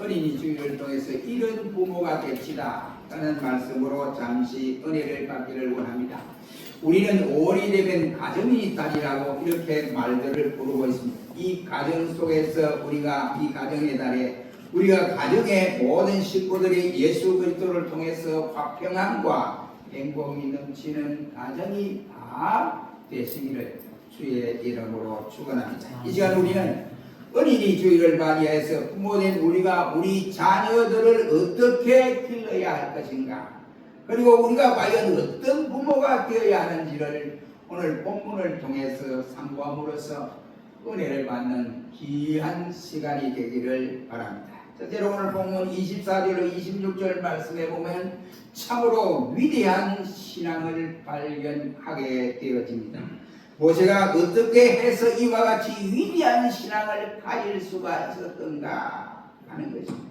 어린이 주일을 통해서 이런 부모가 됩시다 라는 말씀으로 잠시 은혜를 받기를 원합니다. 우리는 5월이 되면 가정이 달이라고 이렇게 말들을 부르고 있습니다. 이 가정 속에서 우리가 이 가정의 달에 우리가 가정의 모든 식구들이 예수 그리스도를 통해서 화평함과 행복이 넘치는 가정이 다 되시기를 주의 이름으로 축원합니다. 이 시간 우리는 어린이 주일을 맞이해서 부모된 우리가 우리 자녀들을 어떻게 길러야 할 것인가, 그리고 우리가 과연 어떤 부모가 되어야 하는지를 오늘 본문을 통해서 상고함으로써 은혜를 받는 귀한 시간이 되기를 바랍니다. 첫째로 오늘 본문 24절로 26절 말씀에 보면 참으로 위대한 신앙을 발견하게 되어집니다. 모세가 어떻게 해서 이와 같이 위대한 신앙을 가질 수가 있었던가 하는 것입니다.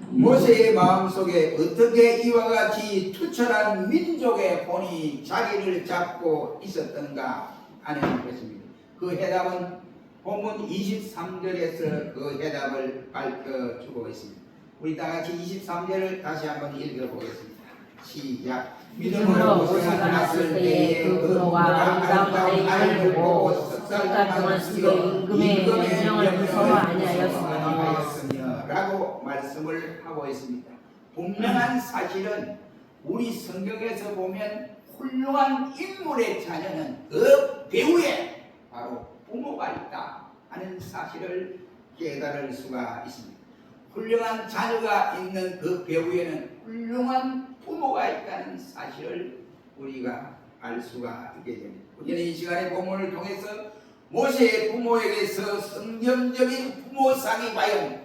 모세의 마음속에 어떻게 이와 같이 투철한 민족의 본이 자리를 잡고 있었던가 하는 것입니다. 그 해답은 본문 23절에서 그 해답을 밝혀주고 있습니다. 우리 다같이 23절을 다시 한번 읽어보겠습니다. 시작. 믿음으로 모세가 났을 때에 그 부모가 아름다운 아이를 보고 석 달 동안 스스로 임금의 명령을 무서워하냐였으며 라고 말씀을 하고 있습니다. 분명한 사실은 우리 성경에서 보면 훌륭한 인물의 자녀는 그 배후에 바로 부모가 있다 하는 사실을 깨달을 수가 있습니다. 훌륭한 자녀가 있는 그 배후에는 훌륭한 부모가 있다는 사실을 우리가 알 수가 있게 됩니다. 우리는 이 시간의 본문을 통해서 모세의 부모에게서 성경적인 부모상이 과연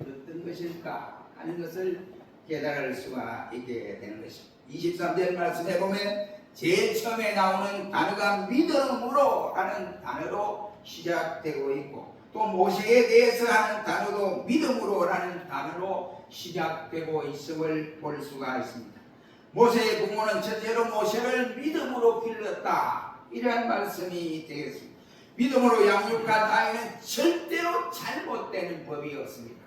어떤 것일까 하는 것을 깨달을 수가 있게 되는 것입니다. 23절 말씀에 보면 제일 처음에 나오는 단어가 믿음으로 하는 단어로 시작되고 있고, 또 모세에 대해서 하는 단어도 믿음으로 라는 단어로 시작되고 있음을 볼 수가 있습니다. 모세의 부모는 첫째로 모세를 믿음으로 길렀다 이러한 말씀이 되겠습니다. 믿음으로 양육한 아이는 절대로 잘못되는 법이 없습니다.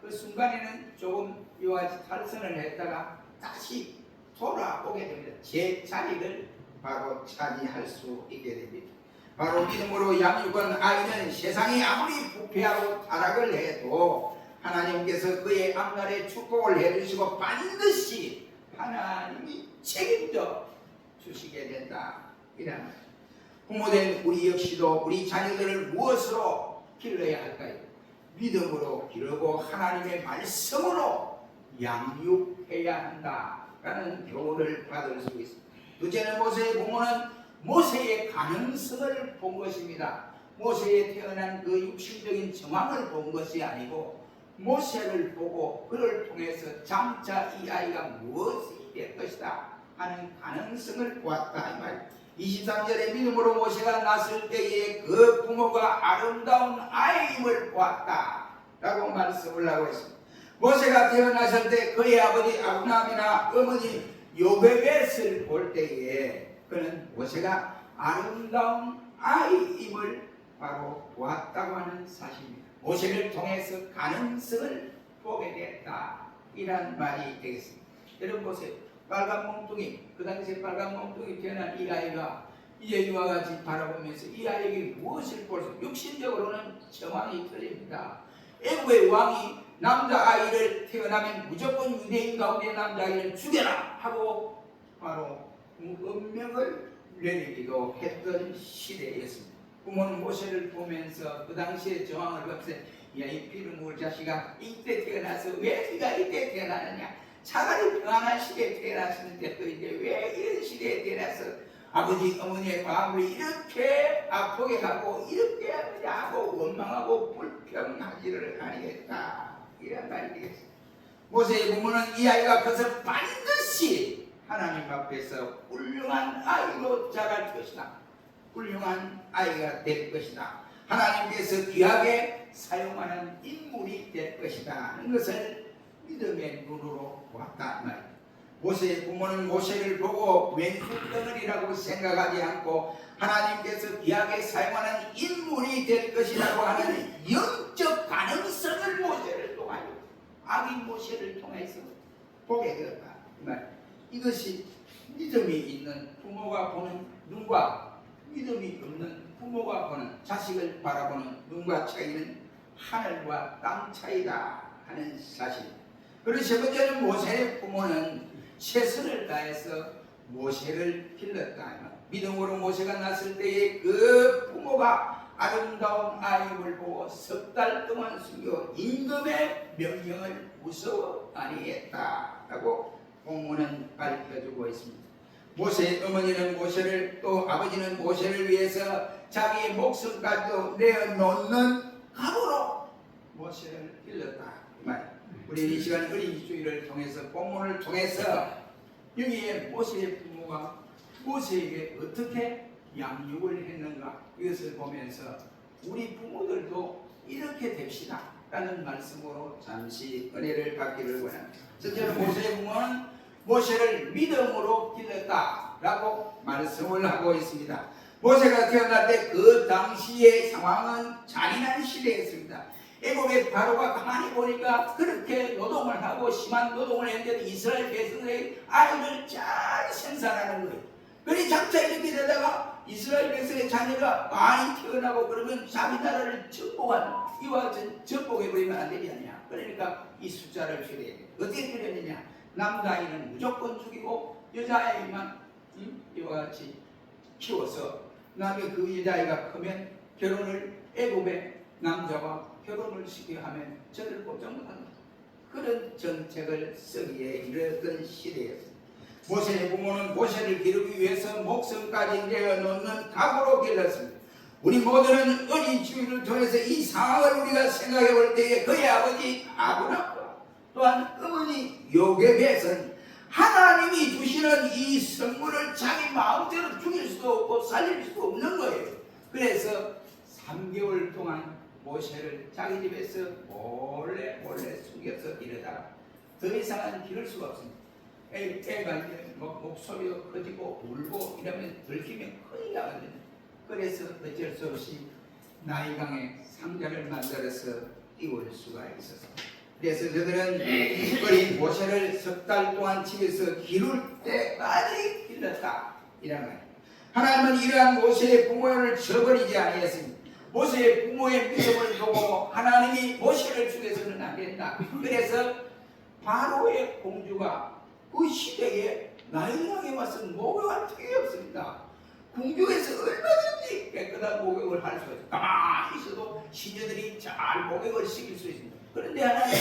그 순간에는 조금 이와 같이 탈선을 했다가 다시 돌아오게 됩니다. 제 자리를 바로 차지할 수 있게 됩니다. 바로 믿음으로 양육한 아이는 세상이 아무리 부패하고 타락을 해도 하나님께서 그의 앞날에 축복을 해주시고 반드시 하나님이 책임져 주시게 된다 이란 말입니다. 부모된 우리 역시도 우리 자녀들을 무엇으로 길러야 할까요? 믿음으로 기르고 하나님의 말씀으로 양육해야 한다라는 교훈을 받을 수 있습니다. 둘째는 모세의 부모는 모세의 가능성을 본 것입니다. 모세에 태어난 그 육신적인 정황을 본 것이 아니고 모세를 보고 그를 통해서 장차 이 아이가 무엇이 될 것이다 하는 가능성을 보았다 이 말. 23절에 믿음으로 모세가 났을 때에 그 부모가 아름다운 아이임을 보았다 라고 말씀을 하고 있습니다. 모세가 태어났을 때 그의 아버지 아브라함이나 어머니 요베벳을 볼 때에 그는 모세가 아름다운 아이임을 바로 보았다고 하는 사실입니다. 모세를 통해서 가능성을 보게 됐다 이란 말이 되겠습니다. 여러분 보세요. 빨간 몸뚱이, 그 당시에 빨간 몸뚱이 태어난 이 아이가 이제 이와 같이 바라보면서 이 아이에게 무엇을 볼 수, 육신적으로는 정황이 틀립니다. 애국의 왕이 남자아이를 태어나면 무조건 유대인 가운데 남자아이를 죽여라 하고 바로 음명을 내리기도 했던 시대였습니다. 부모는 모세를 보면서 그 당시의 정황을 보면서 야, 이 피를 먹을 자식아, 이때 태어나서 왜 네가 이때 태어나느냐, 차라리 평안한 시대에 태어났는데 또 이제 왜 이런 시대에 태어나서 아버지 어머니의 마음을 이렇게 아프게 하고 이렇게 하고 원망하고 불평하지를 아니겠다 이런 말이 되겠습니다. 모세의 부모는 이 아이가 그것을 반드시 하나님 앞에서 훌륭한 아이로 자랄 것이다, 훌륭한 아이가 될 것이다, 하나님께서 귀하게 사용하는 인물이 될 것이다 하는 것을 믿음의 눈으로 보았다 말입니다. 모세의 부모는 모세를 보고 왼수 덩어리라고 생각하지 않고 하나님께서 귀하게 사용하는 인물이 될 것이라고 하는 영적 가능성을 모세를 통하여 아기 모세를 통해서 보게 되었다. 이것이 믿음이 있는 부모가 보는 눈과 믿음이 없는 부모가 보는 자식을 바라보는 눈과 차이는 하늘과 땅 차이다 하는 사실. 그리고 세 번째는 모세의 부모는 최선을 다해서 모세를 길렀다. 믿음으로 모세가 났을 때에 그 부모가 아름다운 아이를 보고 석 달 동안 숨겨 임금의 명령을 무서워 아니했다라고 본문은 밝혀주고 있습니다. 모세의 어머니는 모세를 또 아버지는 모세를 위해서 자기의 목숨까지도 내어놓는 각오로 모세를 길렀다. 우리 이 시간 어린이주일을 통해서 본문을 통해서 여기에 모세의 부모가 모세에게 어떻게 양육을 했는가 이것을 보면서 우리 부모들도 이렇게 됩시다 라는 말씀으로 잠시 은혜를 받기를 원합니다. 첫째로 모세의 부모는 모세를 믿음으로 길렀다 라고 말씀을 하고 있습니다. 모세가 태어날 때 그 당시의 상황은 잔인한 시대였습니다. 애굽의 바로가 가만히 보니까 그렇게 노동을 하고 심한 노동을 했는데 이스라엘 백성들의 아이를 잘 생산하는 거예요. 그러니 장차 이렇게 되다가 이스라엘 백성의 자녀가 많이 태어나고 그러면 자기 나라를 정복한 이와 같은 정복해버리면 안 되지 않냐. 그러니까 이 숫자를 줄여야 돼. 어떻게 줄였느냐. 남자아이는 무조건 죽이고 여자아이만 이와 같이 키워서 그다음에 그 여자아이가 크면 결혼을 애굽의 남자와 결혼을 시켜 하면 저를 꼼짝 못한다. 그런 정책을 쓰기에 이르렀던 시대였습니다. 모세의 부모는 모세를 기르기 위해서 목숨까지 내어놓는 각오로 길렀습니다. 우리 모두는 어린이주일을 통해서 이 상황을 우리가 생각해 볼 때에 그의 아버지 아브라함과 또한 어머니 요게벳은 하나님이 주시는 이 선물을 자기 마음대로 죽일 수도 없고 살릴 수도 없는 거예요. 그래서 3개월 동안 모세를 자기 집에서 몰래 숨겨서 이러다가 더 이상은 기를 수가 없습니다. 애가 이제 목소리가 커지고 울고 이러면 들키면 큰일 나거든요. 그래서 어쩔 수 없이 나이강에 상자를 만들어서 띄울 수가 있었습니다. 그래서 저들은 어린 모세를 석 달 동안 집에서 기를 때까지 길렀다 이란 말이에요. 하나님은 이러한 모세의 부모를 저버리지 아니했습니다. 모세의 부모의 믿음을 보고 하나님이 모세를 죽여서는 안 된다. 그래서 바로의 공주가 그 시대에 나일강에 와서 목욕할 틈이 없습니다. 궁중에서 얼마든지 깨끗한 목욕을 할 수가 있어요. 가만히 있어도 시녀들이 잘 목욕을 시킬 수 있습니다. 그런데 하나님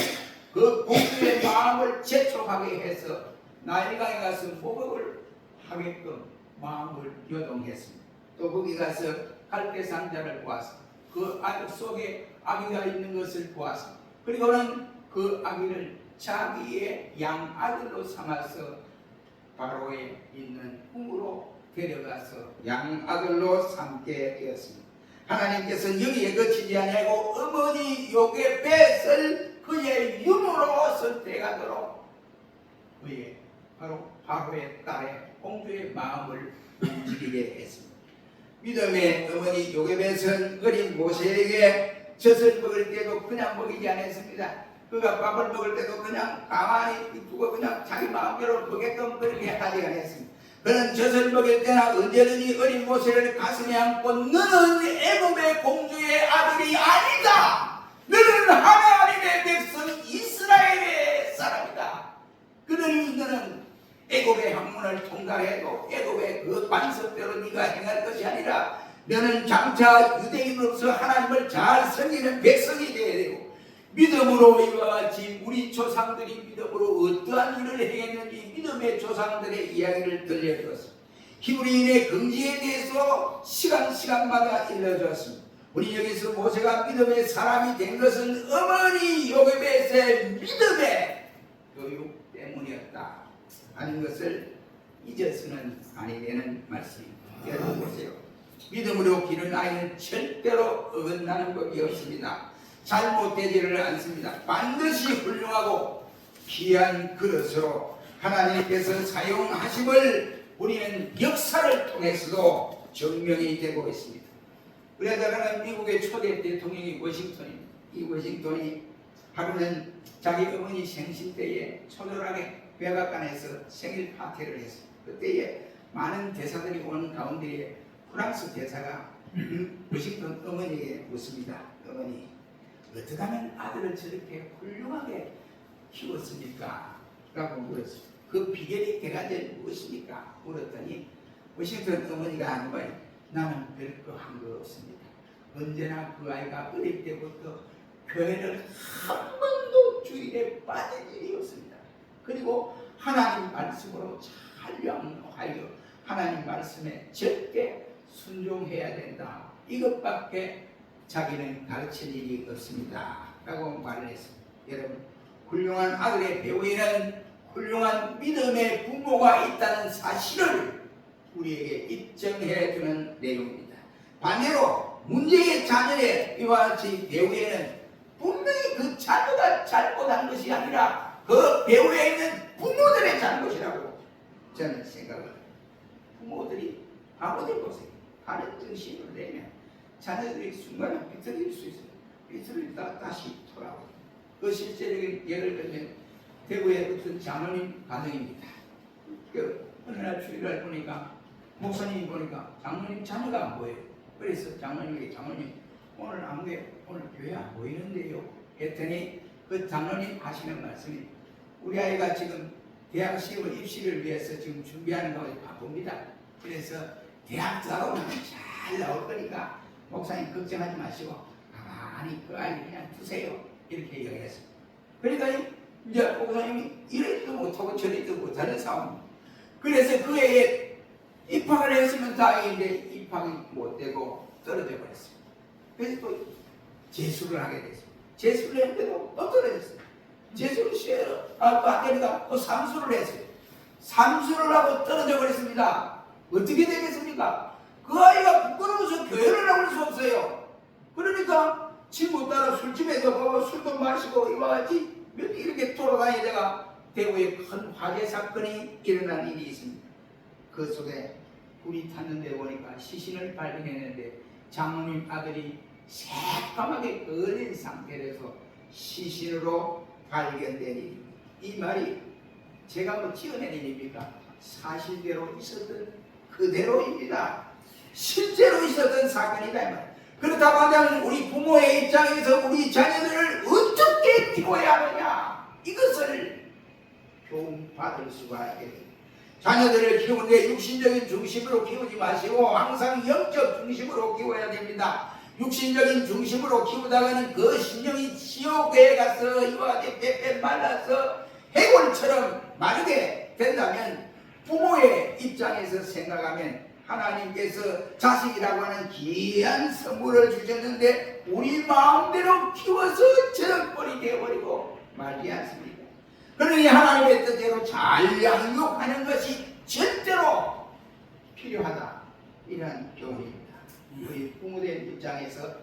그 공주의 마음을 재촉하게 해서 나일강에 가서 목욕을 하게끔 마음을 요동했습니다. 또 거기 가서 갈대 상자를 보았습니다. 그 아기 속에 아기가 있는 것을 보았습니다. 그리고는 그 아기를 자기의 양아들로 삼아서 바로에 있는 궁으로 데려가서 양아들로 삼게 되었습니다. 하나님께서는 여기에 그치지 아니하고 어머니 요게벳을 그의 유모로 선택하도록 그의 바로 바로의 딸의 공주의 마음을 움직이게 했습니다. 믿음의 어머니 요게벳은 어린 모세에게 젖을 먹을 때도 그냥 먹이지 않았습니다. 그가 밥을 먹을 때도 그냥 가만히 두고 그냥 자기 마음대로 먹게끔 그렇게 하지 않았습니다. 그는 젖을 먹일 때나 언제든지 어린 모세를 가슴에 안고 너는 애굽의 공주의 아들이 아니다. 너는 하나님의 백성 이스라엘의 사람이다. 그러니 너는 애굽의 학문을 통달해도 애굽의 그 관습대로 네가 행할 것이 아니라 너는 장차 유대인으로서 하나님을 잘 섬기는 백성이 되어야 되고 믿음으로 이와 같이 우리 조상들이 믿음으로 어떠한 일을 행했는지 믿음의 조상들의 이야기를 들려주었습니다. 히브리인의 긍지에 대해서 시간마다 일러주었습니다. 우리 여기서 모세가 믿음의 사람이 된 것은 어머니 요게벳의 믿음의 교육 때문이었다 하는 것을 잊어서는 아니 되는 말씀입니다. 여러분 보세요. 믿음으로 기른 아이는 절대로 어긋나는 법이 없습니다. 잘못되지를 않습니다. 반드시 훌륭하고 귀한 그릇으로 하나님께서 사용하심을 우리는 역사를 통해서도 증명이 되고 있습니다. 우리나라는 미국의 초대 대통령이 워싱턴입니다. 이 워싱턴이 하루는 자기 어머니 생신 때에 초절하게 백악관에서 생일 파티를 했습니다. 그때에 많은 대사들이 오는 가운데에 프랑스 대사가 워싱턴 어머니에게 묻습니다. 어머니, 어떻게 하면 아들을 저렇게 훌륭하게 키웠습니까? 라고 물었습니다. 그 비결이 대가제 무엇입니까? 물었더니 워싱턴 어머니가 하는 말이, 나는 별거 한 거 없습니다. 언제나 그 아이가 어릴 때부터 교회를 한 번도 주일에 빠진 일이 없습니다. 그리고 하나님 말씀으로 잘 양육하여 하나님 말씀에 절대 순종해야 된다. 이것밖에 자기는 가르친 일이 없습니다. 라고 말을 했습니다. 여러분, 훌륭한 아들의 배후에는 훌륭한 믿음의 부모가 있다는 사실을 우리에게 입증해 주는 내용입니다. 반대로 문제의 자녀의 이와 같이 배후에는 분명히 그 자녀가 잘못한 것이 아니라 그 배후에 있는 부모들의 잘못이라고 저는 생각합니다. 부모들이 아버지 보세요. 다른 정신을 내면 자녀들이 순간에 비틀릴 수 있어요. 비틀리다 다시 돌아오고. 그 실제적인 예를 들면 대구의 어떤 장로님 가정입니다. 어느 날 주일날 보니까 목사님이 보니까 장로님 자녀가 안 보여요. 그래서 장로님에게, 장로님 오늘 아무에 오늘 교회 안 보이는데요 했더니 그 장로님 하시는 말씀이, 우리 아이가 지금 대학 시험 입시를 위해서 지금 준비하는 것에 바쁩니다. 그래서 대학 들어가면 잘 나올 거니까 목사님 걱정하지 마시고 가만히 그 아이 그냥 두세요. 이렇게 이야기했습니다. 그러니까 이제 목사님이 이래도 못하고 저래도 못하는 상황. 그래서 그 해에 입학을 했으면 다행인데 입학이 못되고 떨어져 버렸습니다. 그래서 또 재수를 하게 됐습니다. 재수를 했는데도 또 떨어졌습니다. 재수를 시에는 안 되니까 또 삼수를 했어요. 삼수를 하고 떨어져 버렸습니다. 어떻게 되겠습니까? 그 아이가 부끄러워서 교회를 나올 수 없어요. 그러니까 친구 따라 술집에서 가고 술도 마시고 이와 같이 이렇게 돌아다니다가 대구에 큰 화재 사건이 일어난 일이 있습니다. 그 속에 불이 탔는데 보니까 시신을 발견했는데 장로님 아들이 새까맣게 걸린 상태에서 시신으로 발견된 이 말이 제가 뭐 지어낸 일입니까? 사실대로 있었던 그대로입니다. 실제로 있었던 사건이다 이 말. 그렇다고 한다면 우리 부모의 입장에서 우리 자녀들을 어떻게 키워야 하느냐, 이것을 교훈받을 수가 있습니다. 자녀들을 키우는데 육신적인 중심으로 키우지 마시고 항상 영적 중심으로 키워야 됩니다. 육신적인 중심으로 키우다가는 그 신령이 지옥에 가서 이와 같이 빼빼 말라서 해골처럼 마르게 된다면 부모의 입장에서 생각하면 하나님께서 자식이라고 하는 귀한 선물을 주셨는데 우리 마음대로 키워서 저녁벌이 되어버리고 말지 않습니까? 그러니 하나님의 뜻대로 잘 양육하는 것이 절대로 필요하다, 이런 교훈입니다. 우리 부모들 입장에서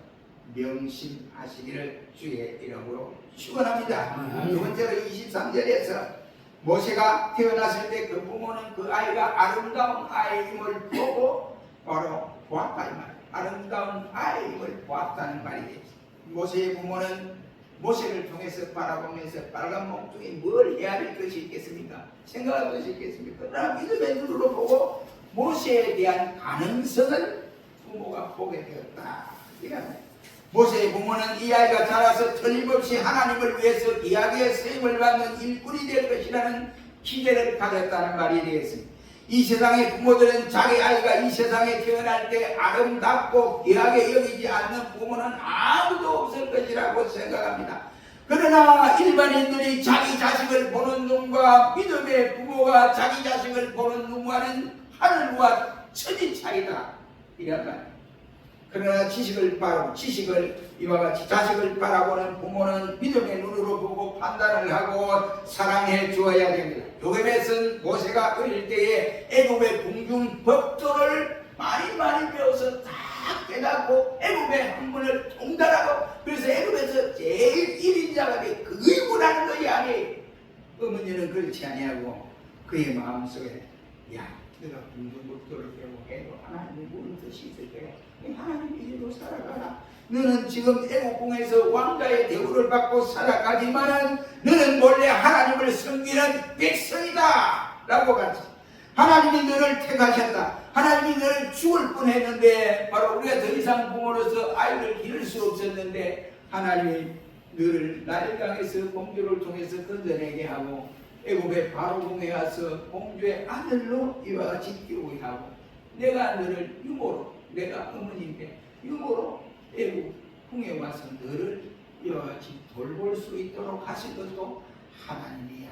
명심하시기를 주의 이름으로 축원합니다. 두 번째로 23절에서 모세가 태어났을 때 그 부모는 그 아이가 아름다운 아이임을 보고 바로 보았다 이 말. 아름다운 아이임을 보았다는 말이 되죠. 모세의 부모는 모세를 통해서 바라보면서 빨간 몸뚱이 뭘 해야 할 것이 있겠습니까? 생각할 것이 있겠습니까? 그러나 믿음의 눈으로 보고 모세에 대한 가능성을 부모가 보게 되었다. 이런 모세의 부모는 이 아이가 자라서 틀림없이 하나님을 위해서 귀하게 쓰임을 받는 일꾼이 될 것이라는 기대를 가졌다는 말이 되겠습니다. 이 세상의 부모들은 자기 아이가 이 세상에 태어날 때 아름답고 귀하게 여기지 않는 부모는 아무도 없을 것이라고 생각합니다. 그러나 일반인들이 자기 자식을 보는 눈과 믿음의 부모가 자기 자식을 보는 눈과는 하늘과 천지 차이다, 이런 말. 그러나 지식을 이와 같이 자식을 바라보는 부모는 믿음의 눈으로 보고 판단을 하고 사랑해 주어야 됩니다. 요괴에서는 모세가 어릴 때에 애굽의 궁중 법도를 많이 배워서 다 깨닫고 애굽의 학문을 통달하고, 그래서 애굽에서 제일 1인자가 돼 의문하는 것이 아니에요. 어머니는 그렇지 아니하고 그의 마음속에, 야, 내가 공부부터를 배우고 해도 하나님이 모든 뜻이 있을 거야. 하나님 이대로 살아가라. 너는 지금 애국궁에서 왕자의 대우를 받고 살아가지만은 너는 원래 하나님을 섬기는 백성이다 라고 가르쳐. 하나님이 너를 택하셨다. 하나님이 너를 죽을 뻔했는데 바로 우리가 더 이상 부모로서 아이를 기를 수 없었는데 하나님이 너를 나일강에서 공주를 통해서 건져내게 하고 애굽의 바로궁에 와서 공주의 아들로 이와 같이 키우게 하고 내가 너를 유모로 내가 어머니인데 유모로 애국궁에 와서 너를 이와 같이 돌볼 수 있도록 하신 것도 하나님이야.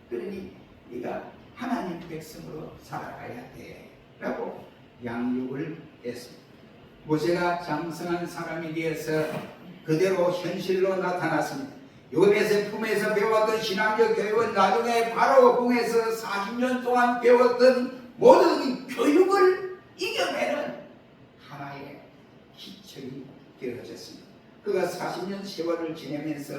그러니 네가 하나님 백성으로 살아가야 돼 라고 양육을 했습니다. 모세가 장성한 사람이 되어서 그대로 현실로 나타났습니다. 요셉의 품에서 배웠던 신앙적 교육은 나중에 바로 궁에서 40년 동안 배웠던 모든 교육을 이겨내는 하나의 기척이 되어졌습니다. 그가 40년 세월을 지내면서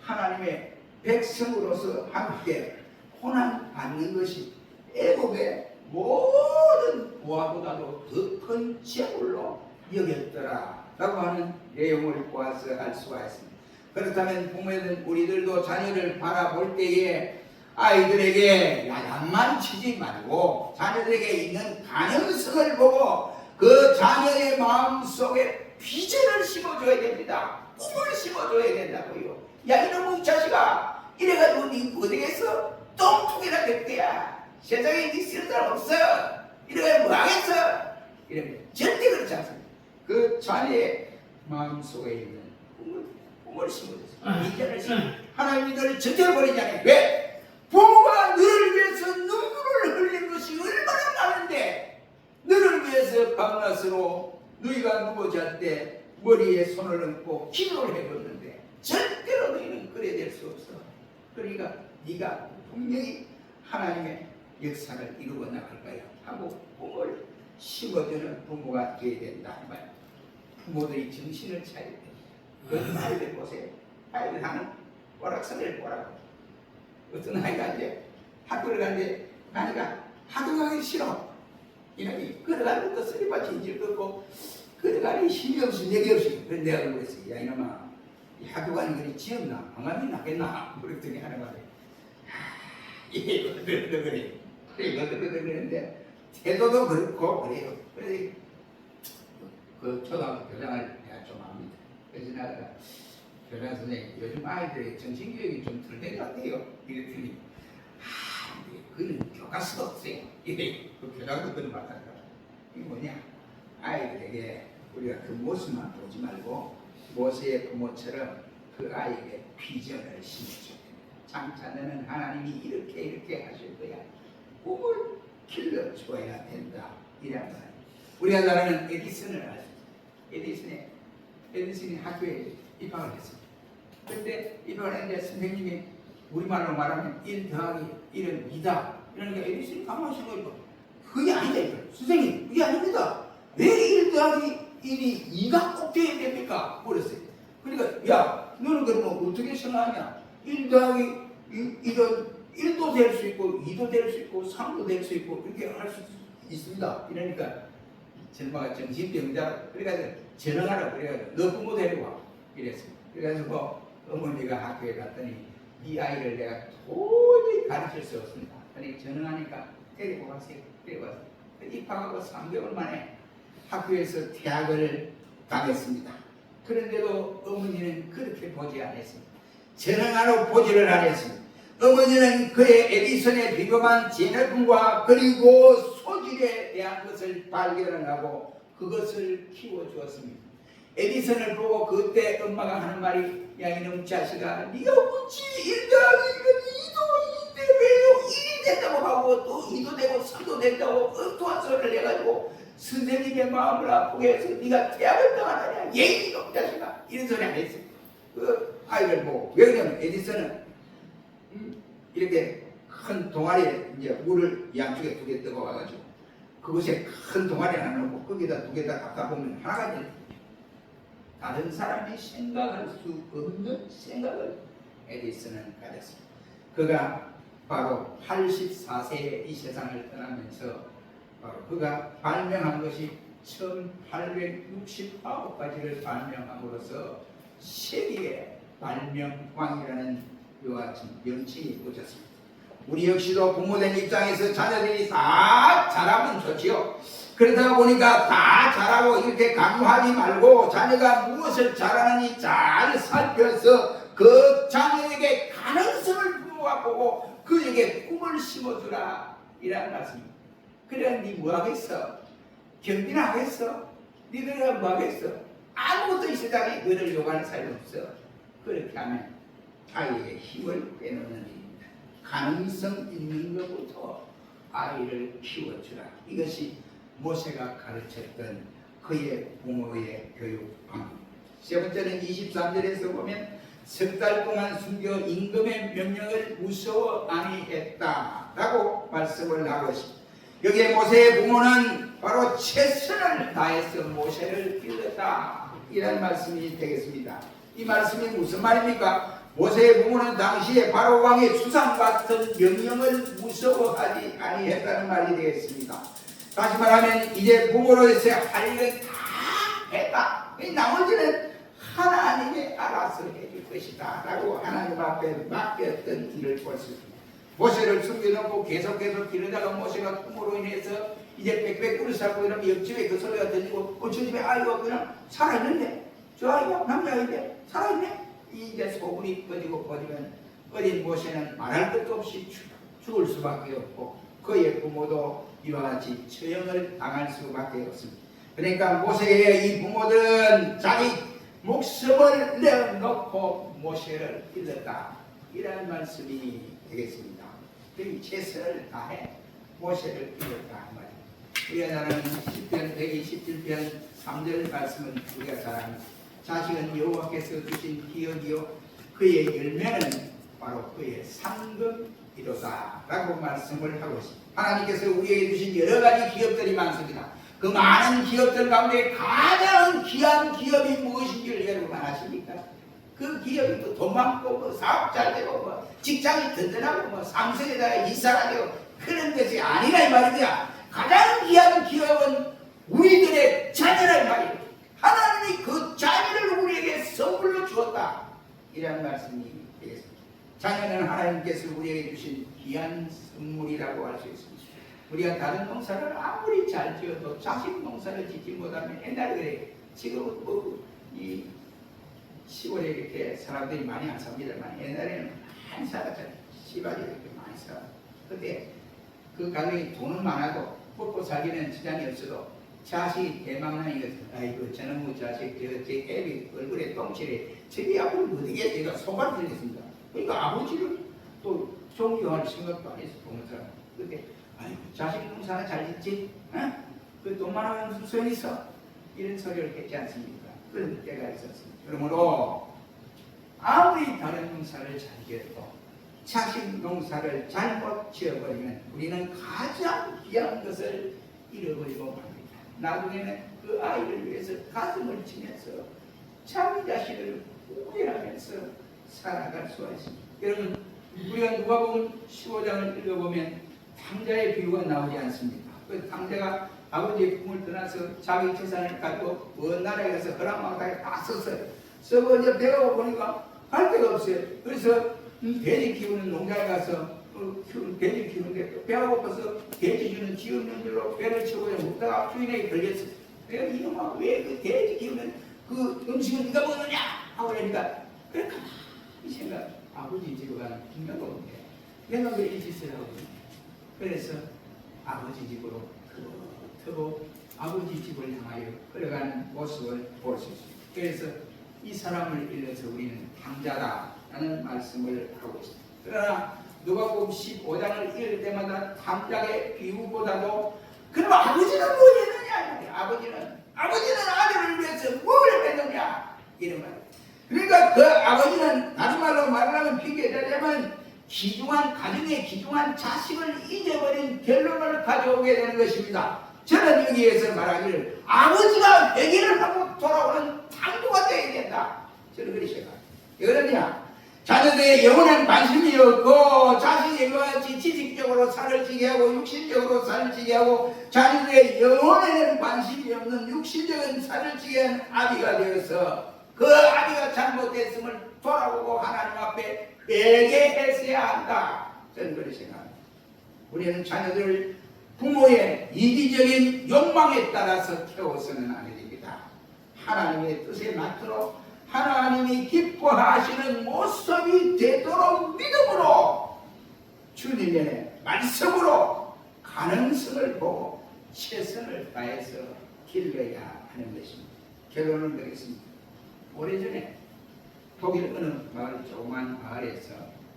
하나님의 백성으로서 함께 고난 받는 것이 애국의 모든 보화보다도 더 큰 재물로 여겼더라 라고 하는 내용을 보아서 알 수가 있습니다. 그렇다면 부모는 우리들도 자녀를 바라볼 때에 아이들에게 야단만 치지 말고 자녀들에게 있는 가능성을 보고 그 자녀의 마음속에 비전을 심어줘야 됩니다. 꿈을 심어줘야 된다고요. 야 이놈의 자식아 이래가지고 네 어디에서 똥통이나 될 거야. 세상에 네 쓰는 사람 없어. 이래가지고 뭐 하겠어. 이러면 절대 그렇지 않습니다. 그 자녀의 마음속에 있는 꿈을 심어줬어요. 비전을 심어. 하나님이 너를 절대로 버리지 않아요. 왜? 부모가 너를 위해서 눈물을 흘린 것이 얼마나 많은데 너를 위해서 밤낮으로 너희가 누워 잘 때 머리에 손을 얹고 기도를 해줬는데 절대로 너희는 그래 될 수 없어. 그러니까 네가 분명히 하나님의 역사를 이루어 나갈 거야 하고 꿈을 심어주는 부모가 되어야 된다. 부모들이 정신을 차려야 돼. 그 아이들 보세요. 아이들 하는 오락설을 보라고. 어떤 아이가 이제 학교를 가는데 나니까 학교 가기 싫어. 이놈이 걸어가는 것도 쓰리바 진질 걷고 걸어가니 힘이 없이 내게 없이. 그래서 내가 그랬어. 야 이놈아 이 학교 가는 거니 지었나? 방감이 났겠나? 그랬더니 하는 말이야. 이게 그래. 그랬는데 태도도 그렇고 그래요. 그래서 그 초등학교 교장을 내가 좀 압니다. 그래서 내가 교장 선생님 요즘 아이들의 정신교육이 좀 덜 된 것 같아요. 이랬더니 그는 교과서도 없어요. 이래 그 교장도 그런 말 하더라고요. 이게 뭐냐? 아이들에게 우리가 그 모습만 보지 말고 모세의 부모처럼 그 아이에게 비전을 심어줘야 됩니다. 장차 너는 하나님이 이렇게 하실 거야. 꿈을 길러줘야 된다. 이란 말이에요. 우리가 잘 아는 에디슨을 알죠. 에디슨이 학교에 입학을 했습니다. 그런데 입학을 했는데 선생님이 우리말로 말하면 1 더하기 1은 2다. 이러니까 에디슨이 가만히 생각해봐. 그게 아니다. 이거. 선생님 그게 아닙니다. 왜 1 더하기 1이 2가 꼭 돼야 됩니까? 그랬어요. 그러니까 야 너는 그러면 어떻게 생각하냐. 1 더하기 1은 1도 될 수 있고 2도 될 수 있고 3도 될 수 있고 이렇게 할 수 있습니다. 이러니까 전마가 정신병자 그래가지고 전화하라고 그래가지고 너 부모 데리고 와 이랬어요. 그래가지고 어머니가 학교에 갔더니 이 아이를 내가 도저히 가르칠 수 없습니다. 그러니 전화하니까 데리고 가세요. 데리고 왔어요. 입학하고 3개월 만에 학교에서 퇴학을 당했습니다. 그런데도 어머니는 그렇게 보지 않았습니다. 전화로 보지를 않았습니다. 어머니는 그의 에디슨의 비범한 재능과 그리고 소질에 대한 것을 발견을 하고 그것을 키워주었습니다. 에디슨을 보고 그때 엄마가 하는 말이 야 이놈 자식아 네가 어찌 1 더하기 1은 2도 2인데 왜 1이 된다고 하고 또 2도 되고 3도 된다고 엉뚱한 소리를 해가지고 선생님의 마음을 아프게 해서 네가 퇴학을 당하느냐 예의 이놈 자식아 이런 소리 안 했어요. 그 아이를 보고 왜 그러냐면 에디슨은 이렇게 큰 동아리에 이제 물을 양쪽에 2개 뜨고 와가지고 그곳에 큰 동아리 하나 놓고 거기다 2개 다 갖다 보면 하나가 돼. 다른 사람이 생각할 수 없는 생각을 에디슨은 가졌습니다. 그가 바로 84세에 이 세상을 떠나면서 바로 그가 발명한 것이 1869가지를 발명함으로써 세계의 발명왕이라는 이와 같은 명칭이 붙었습니다. 우리 역시도 부모된 입장에서 자녀들이 다 잘하면 좋지요. 그러다 보니까 다 잘하고 이렇게 강요하지 말고 자녀가 무엇을 잘하는지 잘 살펴서 그 자녀에게 가능성을 부모가 보고 그에게 꿈을 심어주라 이라는 말씀입니다. 그래 니 뭐하겠어? 경비나 하겠어? 니들은 뭐하겠어? 아무것도 이 세상에 너를 요구하는 사람이 없어. 그렇게 하면 아이의 힘을 빼놓는 일입니다. 가능성 있는 것부터 아이를 키워주라. 이것이 모세가 가르쳤던 그의 부모의 교육 방법입니다. 세 번째는 23절에서 보면 석 달 동안 숨겨 임금의 명령을 무서워 아니했다 라고 말씀을 하고 있습니다. 여기에 모세의 부모는 바로 최선을 다해서 모세를 길렀다 이런 말씀이 되겠습니다. 이 말씀이 무슨 말입니까? 모세의 부모는 당시에 바로 왕의 수상 같은 명령을 무서워하지 아니했다는 말이 되겠습니다. 다시 말하면 이제 부모로서 할 일은 다 했다. 나머지는 하나님이 알아서 해줄 것이다 라고 하나님 앞에 맡겼던 일을 볼 수 있습니다. 모세를 숨겨놓고 계속해서 기르다가 모세가 꿈으로 인해서 이제 빽빽 꿀을 쌓고 이러면 옆집에 그 소리가 들리고 저 집에 아이가 그냥 살아있는데 저 아이가 남자아이인데 살아있네. 이제 소문이 꺼지면 어린 모세는 말할 것도 없이 죽을 수밖에 없고 그의 부모도 이와 같이 처형을 당할 수밖에 없습니다. 그러니까 모세의 이 부모들은 자기 목숨을 내어놓고 모세를 길렀다 이런 말씀이 되겠습니다. 그리고 최선을 다해 모세를 길렀다 말입니다. 우리가 잘 아는 10편 127편 3절 말씀은 우리가 잘 압니다. 자식은 여호와께서 주신 기업이요 그의 열매는 바로 그의 상급이로다 라고 말씀을 하고 있습니다. 하나님께서 우리에게 주신 여러 가지 기업들이 많습니다. 그 많은 기업들 가운데 가장 귀한 기업이 무엇인지를 여러분 아십니까? 그 기업이 또 돈 많고 뭐 사업 잘 되고 뭐 직장이 든든하고 뭐 삼성에다가 이사가 되고 그런 것이 아니라 이 말이야. 가장 귀한 기업은 우리들의 자녀란 말이에요. 하나님이 그 자녀를 우리에게 선물로 주었다 이라는 말씀이 되겠습니다. 자녀는 하나님께서 우리에게 주신 귀한 선물이라고 할 수 있습니다. 우리가 다른 농사를 아무리 잘 지어도 자식 농사를 짓지 못하면 옛날에 그래. 지금은 이 시골에 이렇게 사람들이 많이 안 삽니다만 옛날에는 많이 살았잖아요. 씨발이 이렇게 많이 살아. 그때 그 가정이 돈은 많아도 먹고 살기는 지장이 없어도 자식이 대망난 이거 아이고 저놈의 자식 제 애비 얼굴에 똥칠에 저기 아버지 어디게 제가 소갈 들렸습니다. 그러니까 아버지를 또 존경할 생각도 안 해서 보는 사람. 그때 아이고 자식 농사는 잘 짓지? 어? 그 돈 많으면 무슨 소용이 있어? 이런 소리를 했지 않습니까? 그런 때가 있었습니다. 그러므로 아무리 다른 농사를 잘 지어도 자식 농사를 잘못 지어버리면 우리는 가장 귀한 것을 잃어버리고 맙니다. 나중에는 그 아이를 위해서 가슴을 치면서 자기 자신을 후회하면서 살아갈 수가 있습니다. 여러분 우리가 누가복음 15장을 읽어보면 탕자의 비유가 나오지 않습니까? 그 탕자가 아버지의 품을 떠나서 자기 재산을 가지고 먼 나라에 가서 허락마다에 다 썼어요. 쓰고 이제 배가 고프니까 갈 데가 없어요. 그래서 돼지 키우는 농장에 가서 돼지 키우는데 배가 고파서 돼지 주는 지없는 줄로 배를 채우고 먹다가 주인에게 걸렸어요. 내가 이놈아 왜 그 돼지 키우는 그 음식을 네가 먹느냐 하고 그러니까 그래 가만히 생각 아버지 집에 가는 중요한 건데 내가 왜 이 짓을 하고 있냐. 그래서 아버지 집으로 트고 아버지 집을 향하여 걸어가는 모습을 볼 수 있습니다. 그래서 이 사람을 일러서 우리는 탕자다라는 말씀을 하고 있습니다. 그러나 누가복음 15장을 읽을 때마다 탕자의 비유보다도 그럼 아버지는 뭘 했느냐? 아버지는 아들을 위해서 뭘 했느냐? 이런 말. 그러니까 그 아버지는 다른 말로 말하면 핑계대자면 귀중한 가정의 귀중한 자식을 잊어버린 결론을 가져오게 되는 것입니다. 저는 여기에서 말하기를 아버지가 회개를 하고 돌아오는 탕구가 되어야 된다. 저는 그렇게 생각합니다. 왜 그러냐? 자녀들의 영원한 관심이 없고 자신이 같이 지식적으로 세상적으로 살을 지게 하고 육신적으로 살을 지게 하고 자녀들의 영혼에는 관심이 없는 육신적인 살을 지게 한 아비가 되어서 그 아비가 잘못됐음을 돌아보고 하나님 앞에 회개했어야 한다. 저는 그렇게 생각합니다. 우리는 자녀들을 부모의 이기적인 욕망에 따라서 키워서는 안 됩니다. 하나님의 뜻에 맞도록 하나님이 기뻐하시는 모습이 되도록 믿음으로 주님의 말씀으로 가능성을 보고 최선을 다해서 길러야 하는 것입니다. 결론을 내겠습니다. 오래전에 독일 어느 마을, 조그만 마을에서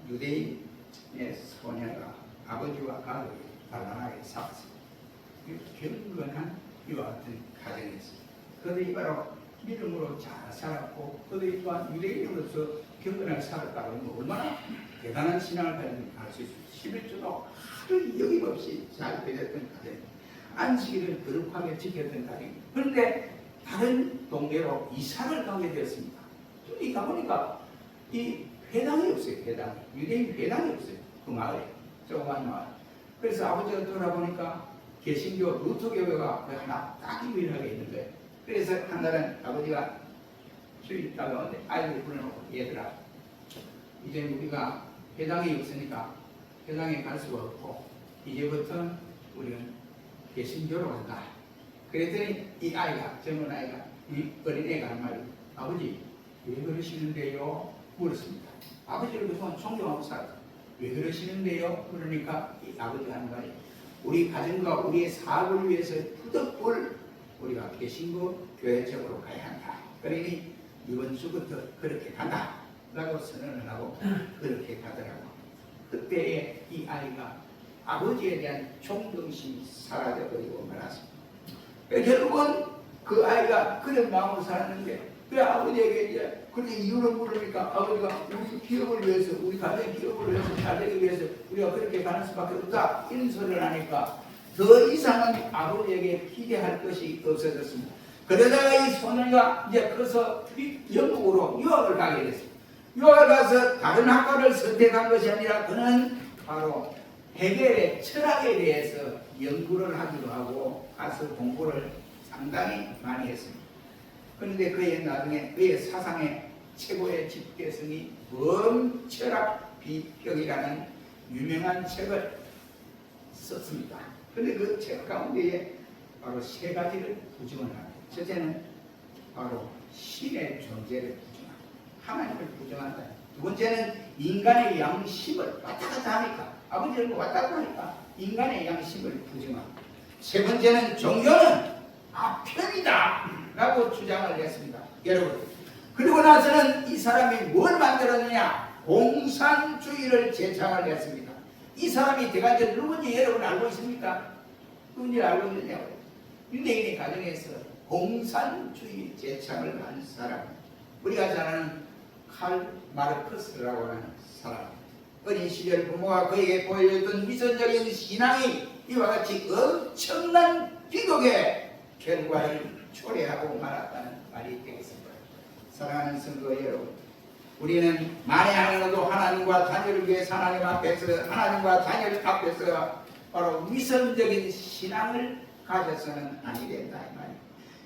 유대인의 소녀가 아버지와 가족이 단란하게 살았습니다. 경건한 이와 같은 가정이었습니다. 그들이 바로 믿음으로 잘 살았고 그들이 또한 유대인으로서 경건하게 살았다고 하면 얼마나 대단한 신앙을 가졌는지 알 수 있습니다. 11조도 하루 여김없이 잘 되었던 가정, 안식일을 거룩하게 지켰던 가정. 그런데 다른 동네로 이사를 가게 되었습니다. 이 가보니까 이 회당이 없어요. 회당, 유대인 회당이 없어요. 그 마을에, 조그만 마을. 그래서 아버지가 돌아보니까 개신교 루터교회가 하나 딱 유일하게 있는 거예요. 그래서 한 날은 아버지가 주일 다가오는데 아이들 불러놓고 얘들아, 이제 우리가 회당이 없으니까 회당에 갈 수가 없고 이제부터 우리는 개신교로 간다. 그랬더니 이 아이가, 젊은 아이가, 이 어린애가 한 말이, 아버지 왜 그러시는데요? 물었습니다. 아버지를 그동안 존경하고 살았다. 왜 그러시는데요? 그러니까 이 아버지가 하는 말이, 우리 가정과 우리의 사업을 위해서 부득불 우리가 개신교 교회적으로 가야 한다. 그러니 이번 주부터 그렇게 간다 라고 선언을 하고 그렇게 가더라고. 그때에 이 아이가 아버지에 대한 존경심이 사라져버리고 말았습니다. 결국은 그 아이가 그런 마음으로 살았는데 그 아버지에게 이제 그렇게 이유를 물으니까 아버지가 우리 기업을 위해서, 우리 가정의 기업을 위해서, 잘 되기 위해서 우리가 그렇게 가는 수밖에 없다 이런 소리를 하니까 더 이상은 아버지에게 기대할 것이 없어졌습니다. 그러다가 이 소녀가 이제 커서 영국으로 유학을 가게 됐습니다. 유학을 가서 다른 학과를 선택한 것이 아니라 그는 바로 헤겔의 철학에 대해서 연구를 하기도 하고 가서 공부를 상당히 많이 했습니다. 그런데 그의 나중에 그의 사상의 최고의 집계성이 범철학 비평이라는 유명한 책을 썼습니다. 그런데 그 책 가운데에 바로 세 가지를 부정을 합니다. 첫째는 바로 신의 존재를 부정한다. 하나님을 부정한다. 두 번째는 인간의 양심을 왔다 갔다 하니까, 아버지는 왔다 갔다 하니까 인간의 양심을 부정합니다. 세 번째는 종교는 아편이다 라고 주장을 했습니다. 여러분, 그리고 나서는 이 사람이 뭘 만들었느냐? 공산주의를 제창을 했습니다. 이 사람이 대가전 누군지 여러분 알고 있습니까? 누군지 알고 있느냐고요? 유대인의 가정에서 공산주의 제창을 한 사람, 우리가 잘 아는 칼 마르크스라고 하는 사람. 어린 시절 부모가 그에게 보여줬던 미선적인 신앙이 이와 같이 엄청난 비극의 결과를 초래하고 말았다는 말이 되겠습니다. 사랑하는 성도 여러분, 우리는 만에 하나라도 하나님과 자녀를 위해서 하나님 앞에서 바로 위선적인 신앙을 가져서는 아니 된다 이 말이에요.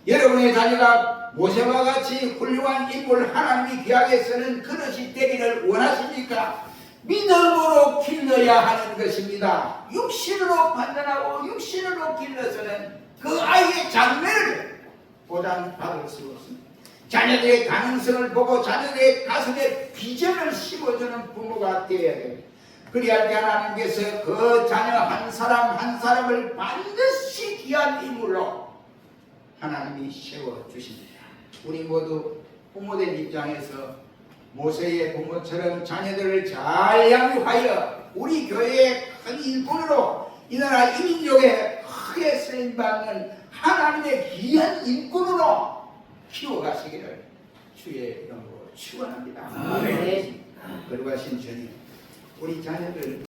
여러분의 자녀가 모세와 같이 훌륭한 인물, 하나님이 귀하게 쓰는 그릇이 되기를 원하십니까? 믿음으로 길러야 하는 것입니다. 육신으로 판단하고 육신으로 길러서는 그 아이의 장래를 보장받을 수 없습니다. 자녀들의 가능성을 보고 자녀들의 가슴에 비전을 심어주는 부모가 되어야 됩니다. 그리할 때 하나님께서 그 자녀 한 사람 한 사람을 반드시 귀한 인물로 하나님이 세워주십니다. 우리 모두 부모된 입장에서 모세의 부모처럼 자녀들을 잘 양육하여 우리 교회의 큰 일꾼으로 이 나라 이민족에 크게 쓰임받는 하나님의 귀한 일꾼으로 키워가시기를 주의 이름으로 축원합니다. 아멘. 거룩하신 주님, 우리 자녀들